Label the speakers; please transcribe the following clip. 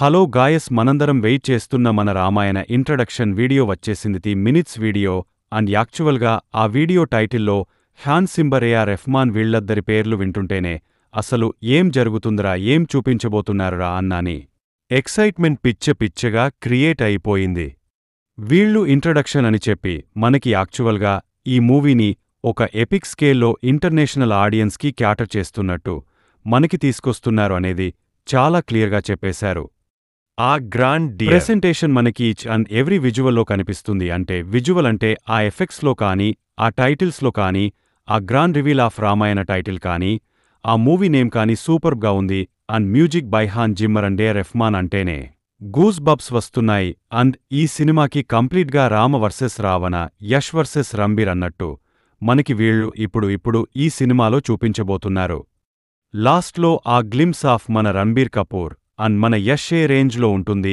Speaker 1: Hello guys, మనందరం wait చేస్తున్న మన రామాయణ ఇంట్రడక్షన్ వీడియో వచ్చేసింది. 3 మినిట్స్ వీడియో. అండ్ యాక్చువల్గా ఆ వీడియో టైటిల్లో హ్యాన్స్ జిమ్మర్, రెహమాన్ వీళ్లద్దరి పేర్లు వింటుంటేనే అసలు ఏం జరుగుతుందిరా, ఏం చూపించబోతున్నారురా అన్నాని ఎక్సైట్మెంట్ పిచ్చగా క్రియేట్ అయిపోయింది. వీళ్ళు ఇంట్రడక్షన్ అని చెప్పి మనకి యాక్చువల్గా ఈ మూవీని ఒక ఎపిక్ స్కేల్లో ఇంటర్నేషనల్ ఆడియన్స్కి క్యాటర్ చేస్తున్నట్టు మనకి తీసుకొస్తున్నారు అనేది చాలా క్లియర్గా చెప్పేశారు. ఆ గ్రాండ్ ప్రెజెంటేషన్ మనకి ఈచ్ అండ్ ఎవ్రీ విజువల్లో కనిపిస్తుంది. అంటే విజువల్ అంటే ఆ ఎఫెక్ట్స్లో కానీ, ఆ టైటిల్స్లో కానీ, ఆ grand reveal of Ramayana title కానీ, ఆ మూవీ నేమ్ కానీ సూపర్బ్గా ఉంది. And music by Hans Zimmer and Rahman అంటేనే గూస్ బంప్స్ వస్తున్నాయి. అండ్ ఈ సినిమాకి కంప్లీట్గా రామ వర్సెస్ రావణ, యష్ వర్సెస్ రణబీర్ అన్నట్టు మనకి వీళ్ళు ఇప్పుడు ఈ సినిమాలో చూపించబోతున్నారు. లాస్ట్లో ఆ గ్లిమ్స్ ఆఫ్ మన రణబీర్ కపూర్ అండ్ మన యష్ ఏ రేంజ్లో ఉంటుంది.